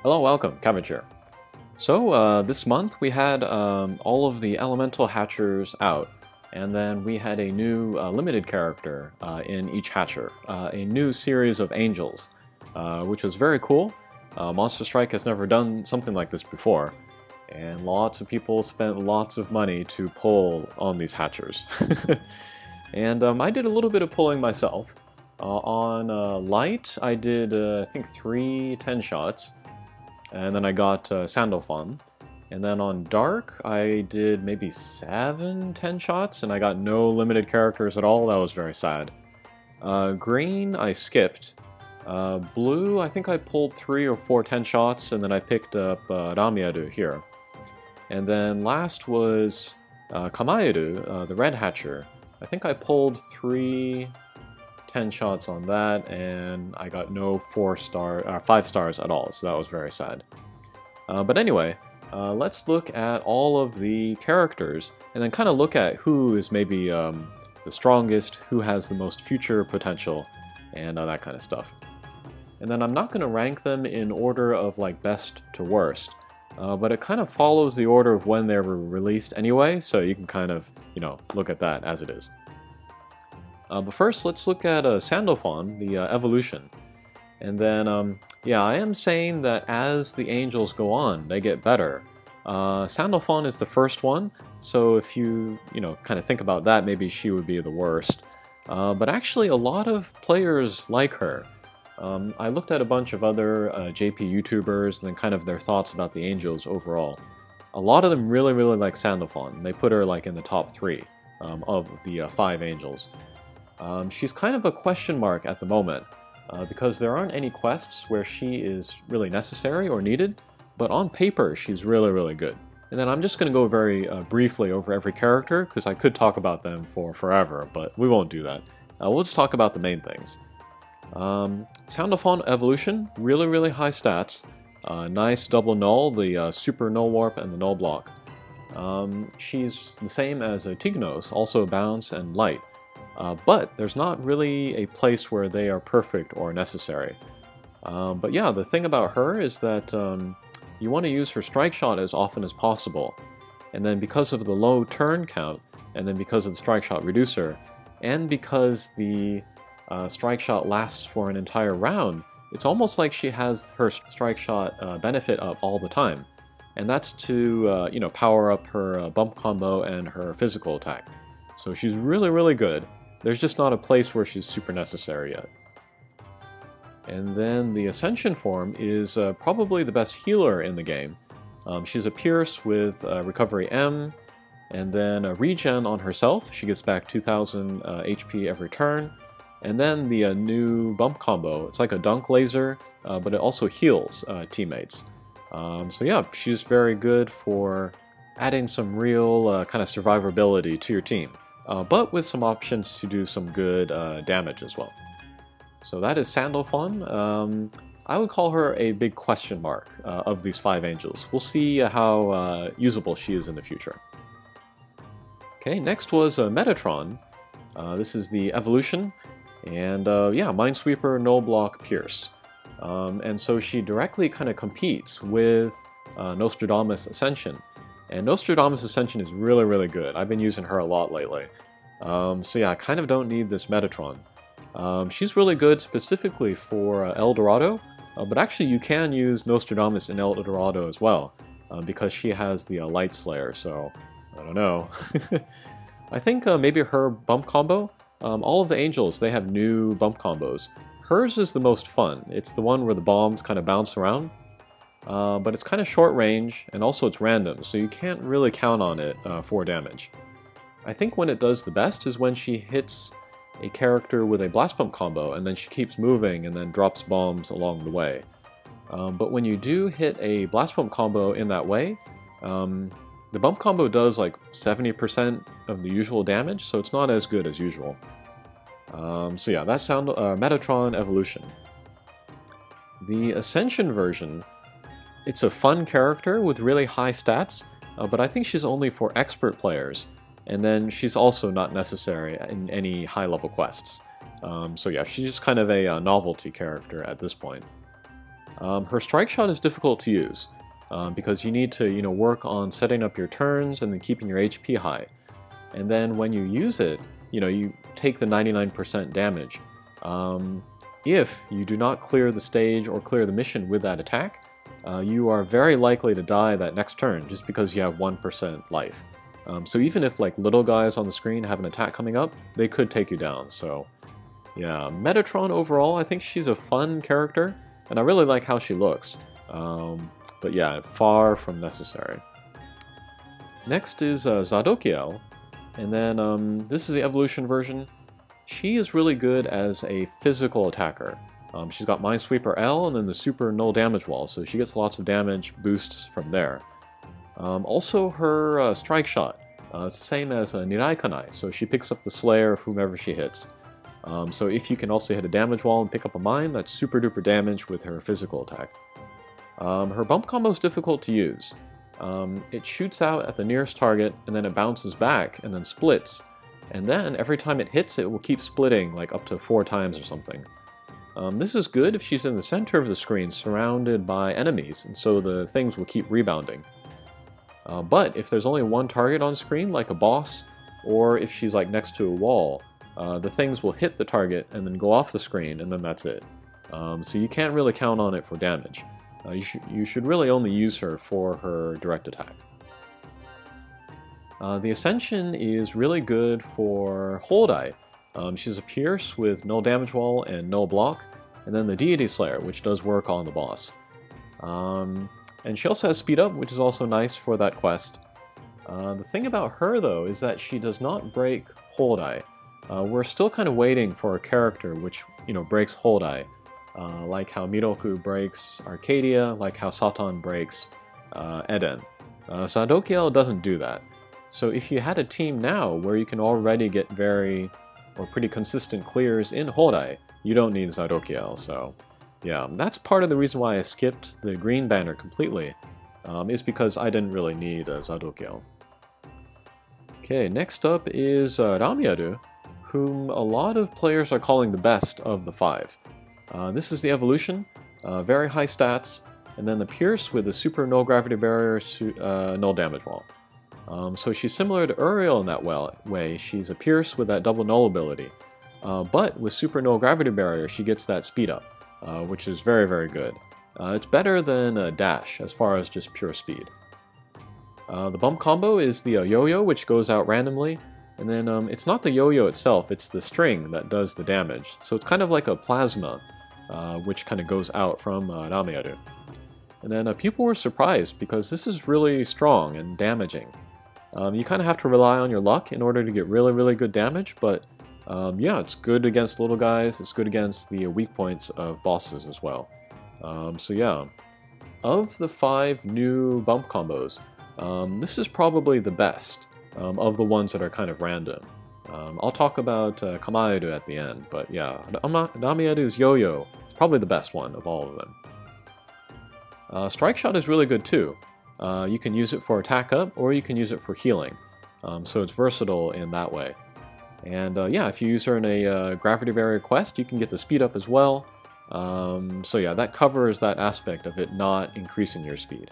Hello, welcome, Cabbage here. So this month we had all of the elemental hatchers out, and then we had a new limited character in each hatcher, a new series of angels, which was very cool. Monster Strike has never done something like this before, and lots of people spent lots of money to pull on these hatchers. And I did a little bit of pulling myself. On light, I did I think 3 10 shots. And then I got Sandalphon. And then on Dark, I did maybe 7 10 shots, and I got no limited characters at all. That was very sad. Green, I skipped. Blue, I think I pulled 3 or 4 10 shots, and then I picked up Ramieru here. And then last was Kamaeru, the Red Hatcher. I think I pulled 3 10 shots on that, and I got no 5 stars at all, so that was very sad. But anyway, let's look at all of the characters, and then kind of look at who is maybe the strongest, who has the most future potential, and that kind of stuff. And then I'm not going to rank them in order of like best to worst, but it kind of follows the order of when they were released anyway, so you can kind of, look at that as it is. But first, let's look at Sandalphon, the evolution. And then, yeah, I am saying that as the angels go on, they get better. Sandalphon is the first one, so if you, kind of think about that, maybe she would be the worst. But actually, a lot of players like her. I looked at a bunch of other JP YouTubers and then kind of their thoughts about the angels overall. A lot of them really, really like Sandalphon. They put her like in the top 3 of the 5 angels. She's kind of a question mark at the moment, because there aren't any quests where she is really necessary or needed, but on paper she's really, really good. And then I'm just going to go very briefly over every character, because I could talk about them for forever, but we won't do that. We'll just talk about the main things. Sandalphon Evolution, really, really high stats. Nice double null, the super null warp and the null block. She's the same as Tignos, also bounce and light. But there's not really a place where they are perfect or necessary. But yeah, the thing about her is that you want to use her strike shot as often as possible. And then because of the low turn count, and then because of the strike shot reducer, and because the strike shot lasts for an entire round, it's almost like she has her strike shot benefit up all the time. And that's to power up her bump combo and her physical attack. So she's really, really good. There's just not a place where she's super necessary yet. And then the Ascension form is probably the best healer in the game. She's a Pierce with Recovery M, and then a Regen on herself. She gets back 2000 HP every turn. And then the new bump combo. It's like a dunk laser, but it also heals teammates. So yeah, she's very good for adding some real kind of survivability to your team. But with some options to do some good damage as well. So that is Sandalphon. I would call her a big question mark of these 5 angels. We'll see how usable she is in the future. Okay, next was Metatron. This is the evolution. And yeah, Minesweeper, Null Block, Pierce. And so she directly kind of competes with Nostradamus Ascension. And Nostradamus Ascension is really, really good. I've been using her a lot lately. So yeah, I kind of don't need this Metatron. She's really good specifically for El Dorado, but actually you can use Nostradamus in El Dorado as well, because she has the Light Slayer, so I don't know. I think maybe her bump combo, all of the angels, they have new bump combos. Hers is the most fun. It's the one where the bombs kind of bounce around. But it's kind of short range, and also it's random, so you can't really count on it for damage. I think when it does the best is when she hits a character with a blast bump combo, and then she keeps moving and then drops bombs along the way. But when you do hit a blast bump combo in that way, the bump combo does like 70% of the usual damage, so it's not as good as usual. So yeah, that's Metatron Evolution. The Ascension version, it's a fun character with really high stats, but I think she's only for expert players, and then she's also not necessary in any high-level quests. So yeah, she's just kind of a novelty character at this point. Her strike shot is difficult to use because you need to work on setting up your turns and then keeping your HP high. And then when you use it, you take the 99% damage. If you do not clear the stage or clear the mission with that attack, you are very likely to die that next turn just because you have 1% life. So even if like little guys on the screen have an attack coming up, they could take you down. So yeah, Metatron overall, I think she's a fun character, and I really like how she looks. But yeah, far from necessary. Next is Zadokiel, and then this is the evolution version. She is really good as a physical attacker. She's got Minesweeper L and then the super null damage wall, so she gets lots of damage boosts from there. Also her strike shot, it's the same as Nirai Kanai, so she picks up the Slayer of whomever she hits. So if you can also hit a damage wall and pick up a mine, that's super duper damage with her physical attack. Her bump combo is difficult to use. It shoots out at the nearest target and then it bounces back and then splits. And then every time it hits, it will keep splitting like up to 4 times or something. This is good if she's in the center of the screen surrounded by enemies, and so the things will keep rebounding. But if there's only one target on screen, like a boss, or if she's like next to a wall, the things will hit the target and then go off the screen, and then that's it. So you can't really count on it for damage. You should really only use her for her direct attack. The Ascension is really good for Holdai. She's a Pierce with null damage wall and null block, and then the Deity Slayer, which does work on the boss. And she also has speed up, which is also nice for that quest. The thing about her, though, is that she does not break Holdai. We're still kind of waiting for a character which, breaks Holdai, like how Miroku breaks Arcadia, like how Satan breaks Eden. Zadokiel doesn't do that. So if you had a team now where you can already get pretty consistent clears in Holdai, you don't need Zadokiel. So yeah, that's part of the reason why I skipped the green banner completely, is because I didn't really need Zadokiel. Okay, next up is Ramyaru, whom a lot of players are calling the best of the 5. This is the evolution, very high stats, and then the Pierce with the super null gravity barrier, null damage wall. So she's similar to Uriel in that way. She's a Pierce with that double null ability. But with super null gravity barrier, she gets that speed up, which is very, very good. It's better than Dash as far as just pure speed. The bump combo is the yo-yo, which goes out randomly. And then it's not the yo-yo itself, it's the string that does the damage. So it's kind of like a plasma, which kind of goes out from Ramyaru. And then people were surprised because this is really strong and damaging. You kind of have to rely on your luck in order to get really, really good damage, but yeah, it's good against little guys, it's good against the weak points of bosses as well. So yeah, of the 5 new bump combos, this is probably the best of the ones that are kind of random. I'll talk about Kamaeru at the end, but yeah, Ramyaru's yo-yo is probably the best one of all of them. Strike Shot is really good too. You can use it for attack up, or you can use it for healing. So it's versatile in that way. And yeah, if you use her in a Gravity Barrier quest, you can get the speed up as well. So yeah, that covers that aspect of it not increasing your speed.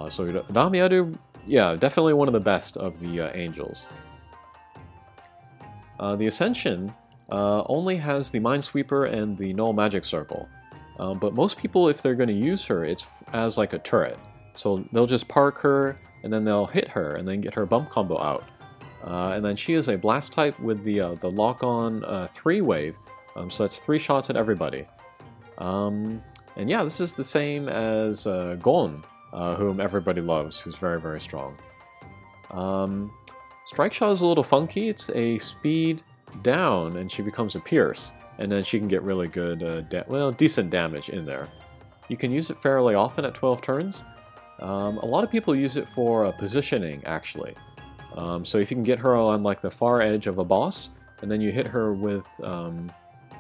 So Ramyaru, yeah, definitely one of the best of the angels. The Ascension only has the Minesweeper and the Null Magic Circle. But most people, if they're going to use her, it's as like a turret. So they'll just park her, and then they'll hit her, and then get her bump combo out. And then she is a blast type with the lock-on 3 wave, so that's 3 shots at everybody. And yeah, this is the same as Gon, whom everybody loves, who's very, very strong. Strike Shot is a little funky. It's a speed down, and she becomes a Pierce. And then she can get really good, decent damage in there. You can use it fairly often at 12 turns. A lot of people use it for positioning, actually. So if you can get her on like the far edge of a boss, and then you hit her with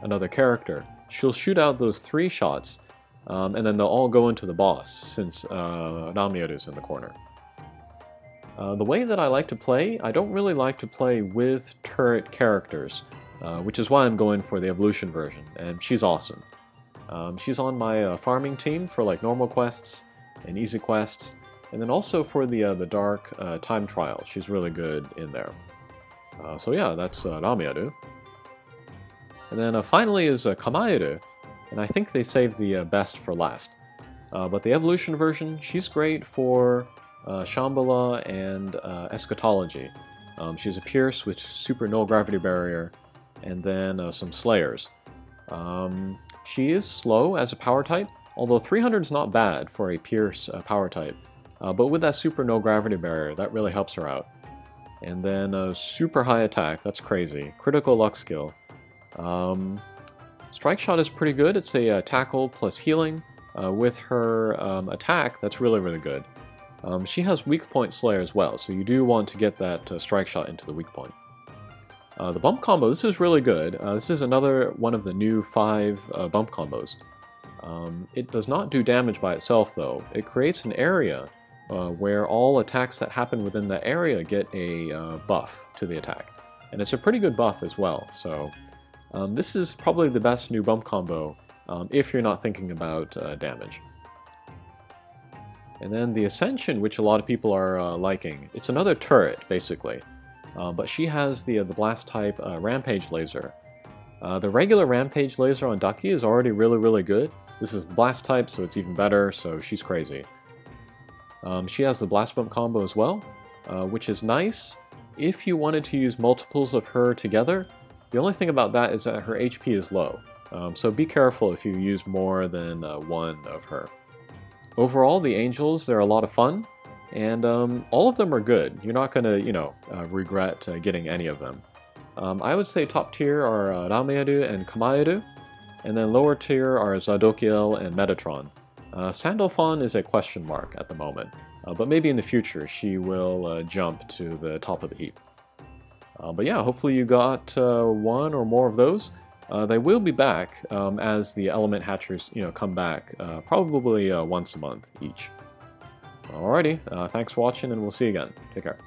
another character, she'll shoot out those 3 shots, and then they'll all go into the boss, since Ramyaru's in the corner. The way that I like to play, I don't really like to play with turret characters. Which is why I'm going for the evolution version, and she's awesome. She's on my farming team for like normal quests and easy quests, and then also for the dark time trial. She's really good in there. So yeah, that's Ramiaru. And then finally is Kamaeru, and I think they saved the best for last. But the evolution version, she's great for Shambhala and Eschatology. She's a Pierce with super null gravity barrier, and then some Slayers. She is slow as a power type, although 300 is not bad for a Pierce power type. But with that super null gravity barrier, that really helps her out. And then super high attack, that's crazy. Critical luck skill. Strike shot is pretty good. It's a tackle plus healing. With her attack, that's really, really good. She has weak point Slayer as well, so you do want to get that strike shot into the weak point. The bump combo, this is really good. This is another one of the new 5 bump combos. It does not do damage by itself though. It creates an area where all attacks that happen within that area get a buff to the attack. And it's a pretty good buff as well, so this is probably the best new bump combo if you're not thinking about damage. And then the Ascension, which a lot of people are liking. It's another turret, basically. But she has the blast type Rampage Laser. The regular Rampage Laser on Ducky is already really, really good. This is the blast type, so it's even better, so she's crazy. She has the blast bump combo as well, which is nice if you wanted to use multiples of her together. The only thing about that is that her HP is low, so be careful if you use more than one of her. Overall, the Angels, they're a lot of fun, and all of them are good. You're not going to, regret getting any of them. I would say top tier are Ramiaru and Kamaeru, and then lower tier are Zadokiel and Metatron. Sandalphon is a question mark at the moment, but maybe in the future she will jump to the top of the heap. But yeah, hopefully you got one or more of those. They will be back as the element hatchers, come back, probably once a month each. Alrighty, thanks for watching, and we'll see you again. Take care.